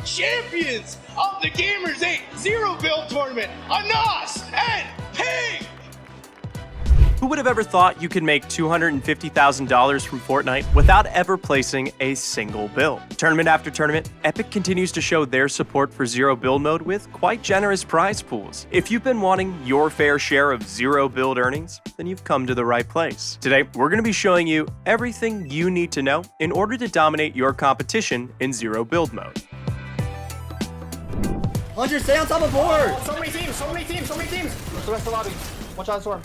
champions of the Gamers 8 Zero Build Tournament, Anas and Pig! Who would have ever thought you could make $250,000 from Fortnite without ever placing a single build? Tournament after tournament, Epic continues to show their support for Zero Build Mode with quite generous prize pools. If you've been wanting your fair share of Zero Build earnings, then you've come to the right place. Today, we're going to be showing you everything you need to know in order to dominate your competition in Zero Build Mode. Hunter, stay on top of board! So many teams! What's the rest of the lobby? Watch out, Storm.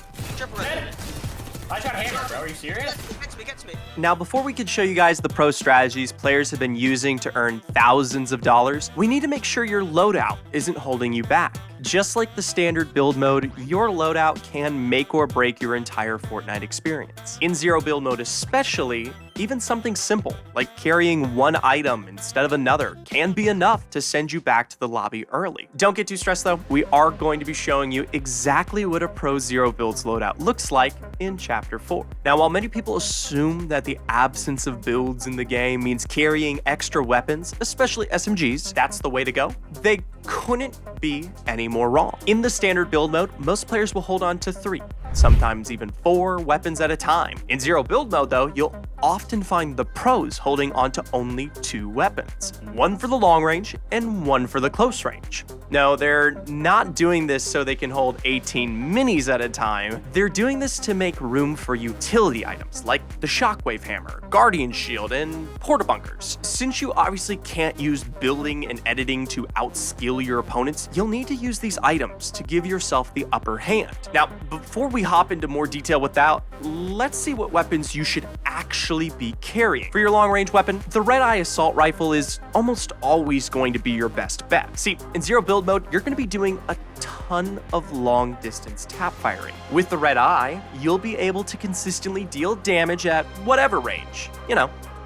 I got hammered, bro. Are you serious? Gets me. Now, before we can show you guys the pro strategies players have been using to earn thousands of dollars, we need to make sure your loadout isn't holding you back. Just like the standard build mode, your loadout can make or break your entire Fortnite experience. In Zero Build Mode especially, even something simple, like carrying one item instead of another, can be enough to send you back to the lobby early. Don't get too stressed though, we are going to be showing you exactly what a pro Zero Builds loadout looks like in Chapter 4. Now, while many people assume that the absence of builds in the game means carrying extra weapons, especially SMGs, that's the way to go, they couldn't be any more wrong. In the standard build mode, most players will hold on to 3, sometimes even 4 weapons at a time. In Zero Build Mode though, you'll often find the pros holding on to only 2 weapons, one for the long range and one for the close range. No, they're not doing this so they can hold 18 minis at a time. They're doing this to make room for utility items like the Shockwave Hammer, Guardian Shield, and Porta Bunkers. Since you obviously can't use building and editing to outskill your opponents, you'll need to use these items to give yourself the upper hand. Now, before we hop into more detail with that, let's see what weapons you should actually be carrying. For your long-range weapon, the Red-Eye Assault Rifle is almost always going to be your best bet. See, in Zero Build Mode, you're going to be doing a ton of long-distance tap firing. With the Red-Eye, you'll be able to consistently deal damage at whatever range,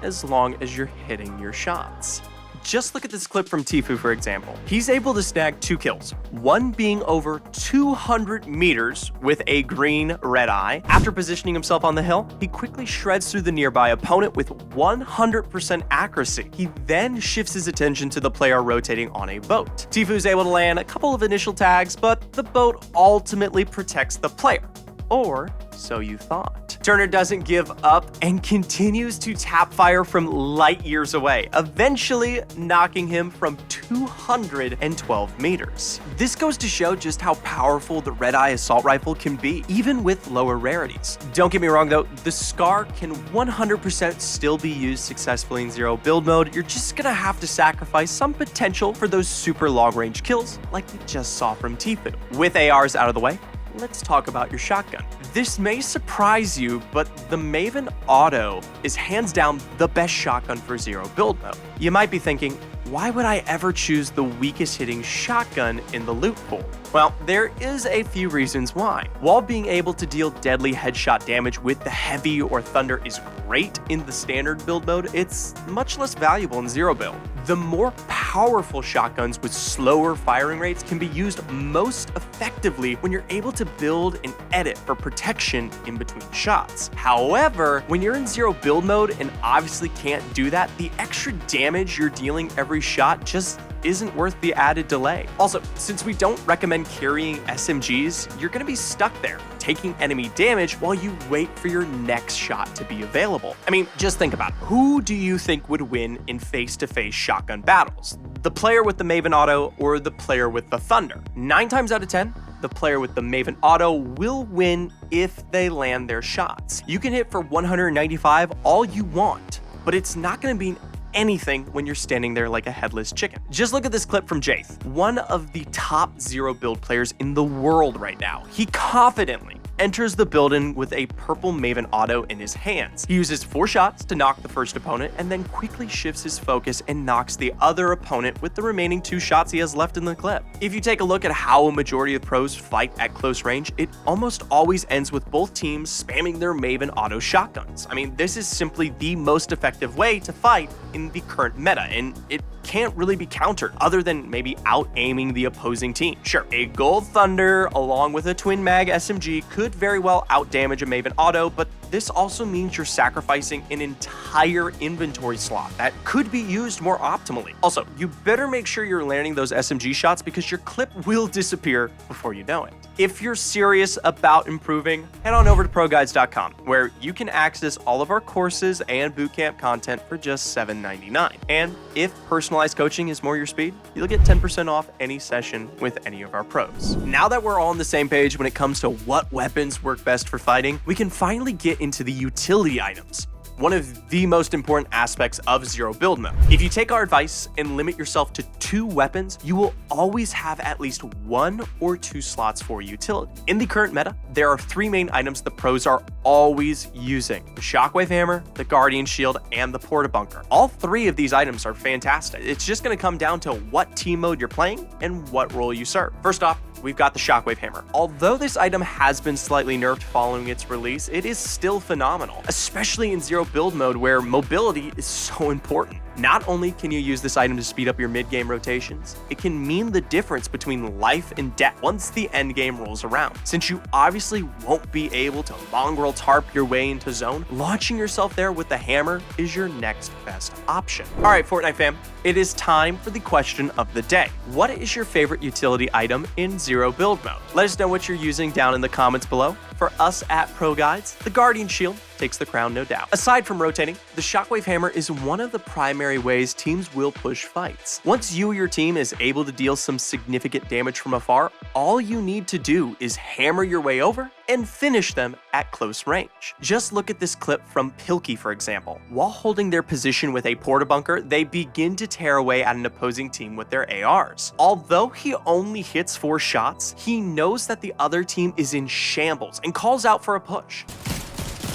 as long as you're hitting your shots. Just look at this clip from Tfue, for example. He's able to snag 2 kills, one being over 200 meters with a green Red-Eye. After positioning himself on the hill, he quickly shreds through the nearby opponent with 100% accuracy. He then shifts his attention to the player rotating on a boat. Tfue's able to land a couple of initial tags, but the boat ultimately protects the player. Or so you thought. Turner doesn't give up and continues to tap fire from light years away, eventually knocking him from 212 meters. This goes to show just how powerful the Red-Eye Assault Rifle can be, even with lower rarities. Don't get me wrong though, the Scar can 100% still be used successfully in Zero Build Mode. You're just gonna have to sacrifice some potential for those super long-range kills like we just saw from Tfue. With ARs out of the way, let's talk about your shotgun. This may surprise you, but the Maven Auto is hands down the best shotgun for Zero Build Mode. You might be thinking, why would I ever choose the weakest hitting shotgun in the loot pool? Well, there is a few reasons why. While being able to deal deadly headshot damage with the Heavy or Thunder is great in the standard build mode, it's much less valuable in Zero Build. The more powerful shotguns with slower firing rates can be used most effectively when you're able to build and edit for protection in between shots. However, when you're in Zero Build Mode and obviously can't do that, the extra damage you're dealing every shot just isn't worth the added delay. Also, since we don't recommend carrying SMGs, you're gonna be stuck there, taking enemy damage while you wait for your next shot to be available. I mean, just think about it. Who do you think would win in face-to-face shotgun battles? The player with the Maven Auto or the player with the Thunder? 9 times out of 10, the player with the Maven Auto will win if they land their shots. You can hit for 195 all you want, but it's not gonna be anything when you're standing there like a headless chicken. Just look at this clip from Jaith, one of the top Zero Build players in the world right now. He confidently enters the building with a purple Maven Auto in his hands. He uses 4 shots to knock the first opponent and then quickly shifts his focus and knocks the other opponent with the remaining 2 shots he has left in the clip. If you take a look at how a majority of pros fight at close range, it almost always ends with both teams spamming their Maven Auto shotguns. I mean, this is simply the most effective way to fight in the current meta, and it can't really be countered other than maybe out-aiming the opposing team. Sure, a Gold Thunder along with a Twin Mag SMG could very well out-damage a Maven Auto, but this also means you're sacrificing an entire inventory slot that could be used more optimally. Also, you better make sure you're landing those SMG shots because your clip will disappear before you know it. If you're serious about improving, head on over to ProGuides.com, where you can access all of our courses and bootcamp content for just $7.99. And if personalized coaching is more your speed, you'll get 10% off any session with any of our pros. Now that we're all on the same page when it comes to what weapons work best for fighting, we can finally get into the utility items, one of the most important aspects of zero build mode. If you take our advice and limit yourself to 2 weapons, you will always have at least 1 or 2 slots for utility. In the current meta, there are 3 main items the pros are always using: the Shockwave Hammer, the Guardian Shield, and the Porta Bunker. All 3 of these items are fantastic. It's just going to come down to what team mode you're playing and what role you serve. First off, we've got the Shockwave Hammer. Although this item has been slightly nerfed following its release, it is still phenomenal, especially in zero build mode where mobility is so important. Not only can you use this item to speed up your mid-game rotations, it can mean the difference between life and death once the end game rolls around. Since you obviously won't be able to mongrel tarp your way into zone, launching yourself there with the hammer is your next best option. All right, Fortnite fam, it is time for the question of the day. What is your favorite utility item in zero build mode? Let us know what you're using down in the comments below. For us at ProGuides, the Guardian Shield takes the crown, no doubt. Aside from rotating, the Shockwave Hammer is one of the primary ways teams will push fights. Once you or your team is able to deal some significant damage from afar, all you need to do is hammer your way over and finish them at close range. Just look at this clip from Pilkey, for example. While holding their position with a Porta Bunker, they begin to tear away at an opposing team with their ARs. Although he only hits 4 shots, he knows that the other team is in shambles and calls out for a push.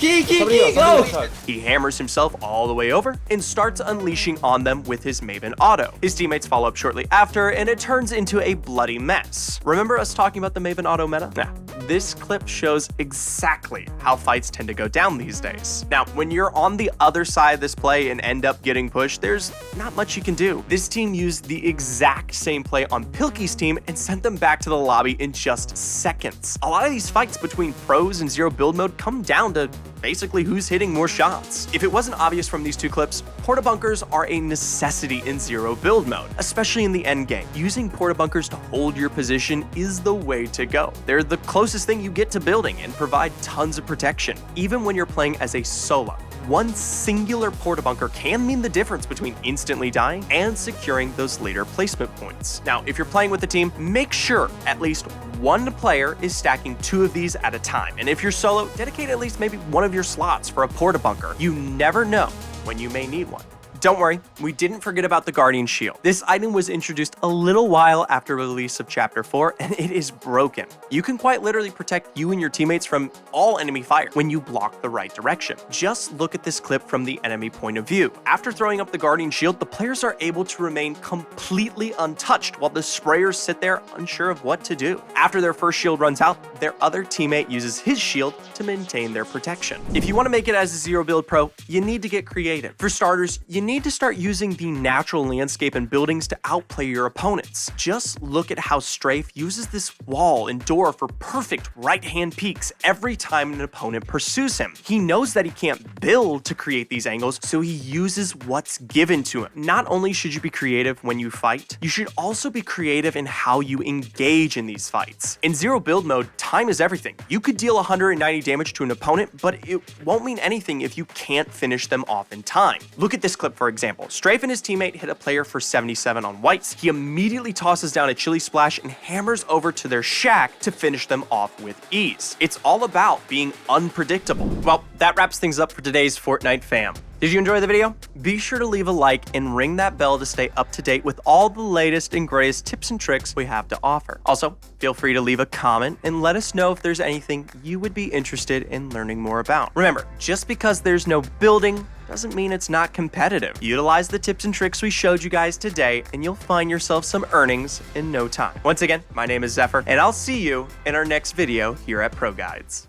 Go! He hammers himself all the way over and starts unleashing on them with his Maven Auto. His teammates follow up shortly after, and it turns into a bloody mess. Remember us talking about the Maven Auto meta? Nah, this clip shows exactly how fights tend to go down these days. Now, when you're on the other side of this play and end up getting pushed, there's not much you can do. This team used the exact same play on Pilkey's team and sent them back to the lobby in just seconds. A lot of these fights between pros and zero build mode come down to basically who's hitting more shots. If it wasn't obvious from these 2 clips, Porta Bunkers are a necessity in zero build mode, especially in the end game. Using Porta Bunkers to hold your position is the way to go. They're the closest thing you get to building and provide tons of protection, even when you're playing as a solo. One singular Porta Bunker can mean the difference between instantly dying and securing those later placement points. Now, if you're playing with a team, make sure at least 1 player is stacking 2 of these at a time. And if you're solo, dedicate at least maybe 1 of your slots for a Porta Bunker. You never know when you may need one. Don't worry, we didn't forget about the Guardian Shield. This item was introduced a little while after release of Chapter 4, and it is broken. You can quite literally protect you and your teammates from all enemy fire when you block the right direction. Just look at this clip from the enemy point of view. After throwing up the Guardian Shield, the players are able to remain completely untouched while the sprayers sit there unsure of what to do. After their first shield runs out, their other teammate uses his shield to maintain their protection. If you want to make it as a zero build pro, you need to get creative. For starters, you need to start using the natural landscape and buildings to outplay your opponents. Just look at how Strafe uses this wall and door for perfect right-hand peeks every time an opponent pursues him. He knows that he can't build to create these angles, so he uses what's given to him. Not only should you be creative when you fight, you should also be creative in how you engage in these fights. In zero build mode, time is everything. You could deal 190 damage to an opponent, but it won't mean anything if you can't finish them off in time. Look at this clip, for example. Strafe and his teammate hit a player for 77 on whites. He immediately tosses down a chili splash and hammers over to their shack to finish them off with ease. It's all about being unpredictable. Well, that wraps things up for today's Fortnite fam. Did you enjoy the video? Be sure to leave a like and ring that bell to stay up to date with all the latest and greatest tips and tricks we have to offer. Also, feel free to leave a comment and let us know if there's anything you would be interested in learning more about. Remember, just because there's no building doesn't mean it's not competitive. Utilize the tips and tricks we showed you guys today and you'll find yourself some earnings in no time. Once again, my name is Zephyr and I'll see you in our next video here at ProGuides.